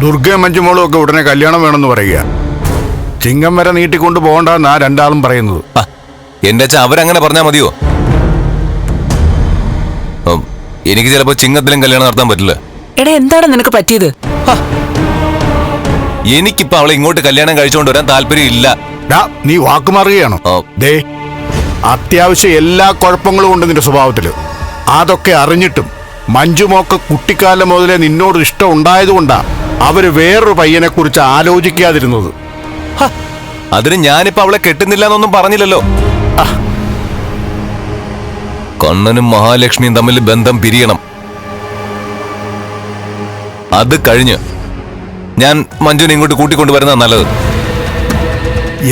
ദുർഗയും മഞ്ജുമോളും ഒക്കെ ഉടനെ കല്യാണം വേണമെന്ന് പറയുക. ചിങ്ങം വരെ നീട്ടിക്കൊണ്ട് പോകണ്ടെന്നാ രണ്ടാളും പറയുന്നത്. എന്റെ അച്ഛൻ അവരങ്ങനെ പറഞ്ഞാൽ മതിയോ? എനിക്ക് ചിലപ്പോ ചിങ്ങത്തിലും കല്യാണം നടത്താൻ പറ്റില്ല. എടാ, എന്താണ് നിനക്ക് പറ്റിയത്? എനിക്കിപ്പോ അവളെ ഇങ്ങോട്ട് കല്യാണം കഴിച്ചുകൊണ്ട് വരാൻ താല്പര്യം ഇല്ല. നീ വാക്കുമാറുകയാണോ? ദേ, അത്യാവശ്യം എല്ലാ കുഴപ്പങ്ങളും ഉണ്ട് നിന്റെ സ്വഭാവത്തില്. അതൊക്കെ അറിഞ്ഞിട്ടും മഞ്ജുമോക്ക് കുട്ടിക്കാലം മുതലേ നിന്നോട് ഇഷ്ടം ഉണ്ടായതുകൊണ്ടാ അവര് വേറൊരു പയ്യനെ കുറിച്ച് ആലോചിക്കാതിരുന്നത്. അതിന് ഞാനിപ്പോ അവളെ കെട്ടുന്നില്ല എന്നൊന്നും പറഞ്ഞില്ലല്ലോ. കണ്ണനും മഹാലക്ഷ്മിയും തമ്മിൽ ബന്ധം പിരിയണം. അത് കഴിഞ്ഞ് ഞാൻ മഞ്ജുവിനെ ഇങ്ങോട്ട് കൂട്ടിക്കൊണ്ടുവരുന്ന നല്ലത്.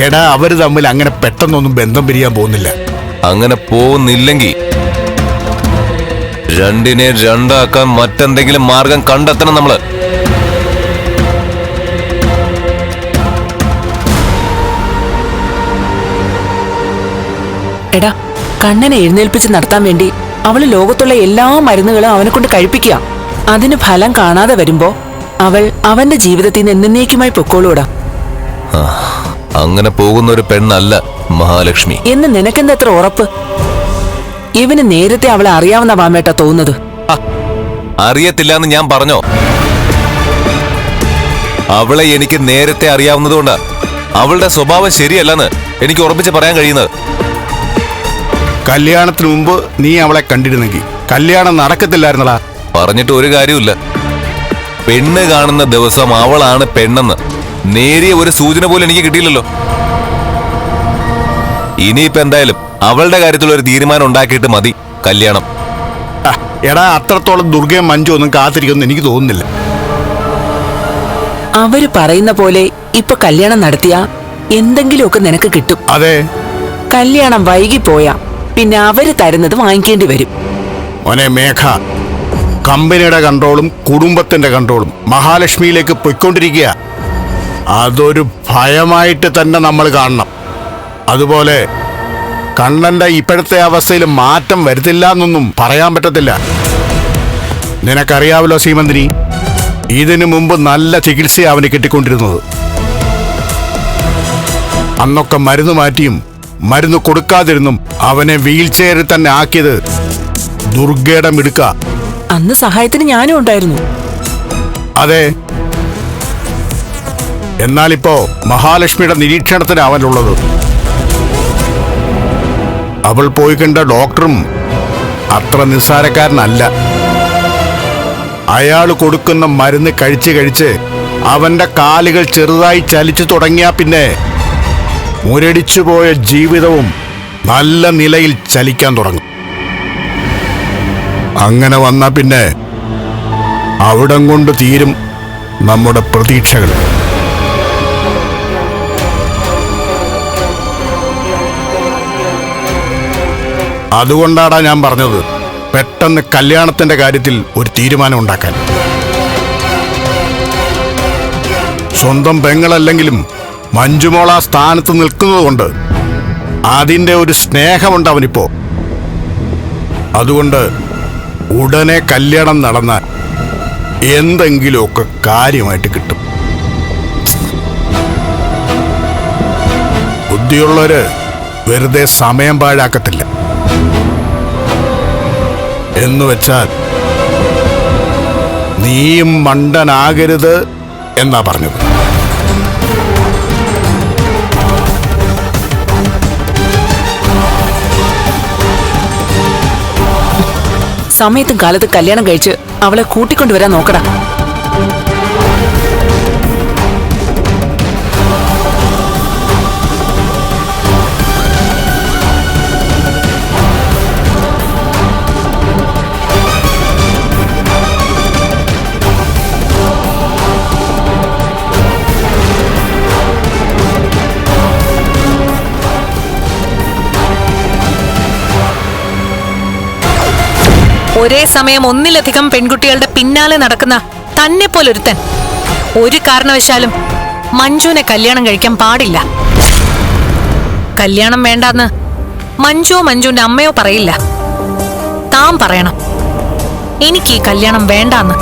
എടാ, അവര് തമ്മിൽ അങ്ങനെ പെട്ടെന്നൊന്നും ബന്ധം പിരിയാൻ പോകുന്നില്ല. അങ്ങനെ പോകുന്നില്ലെങ്കിൽ രണ്ടിനെ രണ്ടാക്കാൻ മറ്റെന്തെങ്കിലും മാർഗം കണ്ടെത്തണം നമ്മള്. എടാ, കണ്ണനെ എഴുന്നേൽപ്പിച്ച് നടത്താൻ വേണ്ടി അവള് ലോകത്തുള്ള എല്ലാ മരുന്നുകളും അവനെ കൊണ്ട് കഴിപ്പിക്കുക. അതിന് ഫലം കാണാതെ വരുമ്പോ അവൾ അവന്റെ ജീവിതത്തിൽ നിന്ന് എന്നേക്കുമായി പൊക്കോളൂടാ. അങ്ങനെ പോകുന്ന ഒരു പെണ്ണല്ല മഹാലക്ഷ്മി എന്ന് നിനക്കെന്താ എത്ര ഉറപ്പ്? ഇവന് നേരത്തെ അവളെ അറിയാവുന്ന വാമേട്ടാ തോന്നുന്നത്. അറിയത്തില്ല എന്ന് ഞാൻ പറഞ്ഞോ? അവളെ എനിക്ക് നേരത്തെ അറിയാവുന്നതുകൊണ്ടാ അവളുടെ സ്വഭാവം ശരിയല്ലെന്ന് എനിക്ക് ഉറപ്പിച്ച് പറയാൻ കഴിയുന്നത്. കല്യാണത്തിന് മുമ്പ് നീ അവളെ കണ്ടിരുന്നെങ്കിൽ കല്യാണം നടക്കത്തില്ലായിരുന്നടാ. പറഞ്ഞിട്ട് ഒരു കാര്യമില്ല. പെണ്ണ് കാണുന്ന ദിവസം അവളാണ് പെണ്ണെന്ന് നേരിയ ഒരു സൂചന പോലും എനിക്ക് കിട്ടിയില്ലല്ലോ. ഇനിയിപ്പോ എന്തായാലും അവളുടെ കാര്യത്തിൽ ഒരു തീരുമാനം ഉണ്ടാക്കിയിട്ട് മതി കല്യാണം. എടാ, അത്രത്തോളം ദുർഗയും മഞ്ജു ഒന്നും കാത്തിരിക്കുമെന്ന് എനിക്ക് തോന്നുന്നില്ല. അവര് പറയുന്ന പോലെ ഇപ്പൊ കല്യാണം നടത്തിയാ എന്തെങ്കിലുമൊക്കെ നിനക്ക് കിട്ടും. അതെ, കല്യാണം വൈകിപ്പോയാ പിന്നെ അവര് തരുന്നത് വാങ്ങിക്കേണ്ടി വരും. മോനെ മേഘ, കമ്പനിയുടെ കൺട്രോളും കുടുംബത്തിന്റെ കൺട്രോളും മഹാലക്ഷ്മിയിലേക്ക് പൊയ്ക്കൊണ്ടിരിക്കുക. അതൊരു ഭയമായിട്ട് തന്നെ നമ്മൾ കാണണം. അതുപോലെ കണ്ണന്റെ ഇപ്പോഴത്തെ അവസ്ഥയിൽ മാറ്റം വരുത്തില്ല എന്നൊന്നും പറയാൻ പറ്റത്തില്ല. നിനക്കറിയാവല്ലോ സീമന്തിനി, ഇതിനു മുമ്പ് നല്ല ചികിത്സ അവന് കിട്ടിക്കൊണ്ടിരുന്നത്. അന്നൊക്കെ മരുന്ന് മാറ്റിയും മരുന്ന് കൊടുക്കാതിരുന്നും അവനെ വീൽ ചെയറിൽ തന്നെ ആക്കിയത് ദുർഗയുടെ മിടുക്ക. അന്ന് സഹായത്തിന് ഞാനും ഉണ്ടായിരുന്നു. അതെ, എന്നാലിപ്പോ മഹാലക്ഷ്മിയുടെ നിരീക്ഷണത്തിന് അവനുള്ളത്. അവൾ പോയി കണ്ട ഡോക്ടറും അത്ര നിസ്സാരക്കാരനല്ല. അയാൾ കൊടുക്കുന്ന മരുന്ന് കഴിച്ച് കഴിച്ച് അവന്റെ കാലുകൾ ചെറുതായി ചലിച്ചു തുടങ്ങിയാ പിന്നെ മുരടിച്ചുപോയ ജീവിതവും നല്ല നിലയിൽ ചലിക്കാൻ തുടങ്ങും. അങ്ങനെ വന്നാ പിന്നെ അവിടം കൊണ്ട് തീരും നമ്മുടെ പ്രതീക്ഷകൾ. അതുകൊണ്ടാണ് ഞാൻ പറഞ്ഞത് പെട്ടെന്ന് കല്യാണത്തിന്റെ കാര്യത്തിൽ ഒരു തീരുമാനം ഉണ്ടാക്കാൻ. സ്വന്തം പെങ്ങളല്ലെങ്കിലും മഞ്ജുമോള സ്ഥാനത്ത് നിൽക്കുന്നതുകൊണ്ട് അതിന്റെ ഒരു സ്നേഹമുണ്ട് അവനിപ്പോ. അതുകൊണ്ട് ഉടനെ കല്യാണം നടന്നാൽ എന്തെങ്കിലുമൊക്കെ കാര്യമായിട്ട് കിട്ടും. ബുദ്ധിയുള്ളവര് വെറുതെ സമയം പാഴാക്കത്തില്ല. എന്നുവെച്ചാൽ നീയും മണ്ടനാകരുത് എന്നാ പറഞ്ഞത്. സമയത്തും കാലത്ത് കല്യാണം കഴിച്ച് അവളെ കൂട്ടിക്കൊണ്ടുവരാൻ നോക്കടാ. ഒരേ സമയം ഒന്നിലധികം പെൺകുട്ടികളുടെ പിന്നാലെ നടക്കുന്ന തന്നെ പോലൊരുത്തൻ ഒരു കാരണവശാലും മഞ്ജുവിനെ കല്യാണം കഴിക്കാൻ പാടില്ല. കല്യാണം വേണ്ടാന്ന് മഞ്ജുവോ മഞ്ജുവിന്റെ അമ്മയോ പറയില്ല. താൻ പറയണം എനിക്ക് ഈ കല്യാണം വേണ്ടാന്ന്.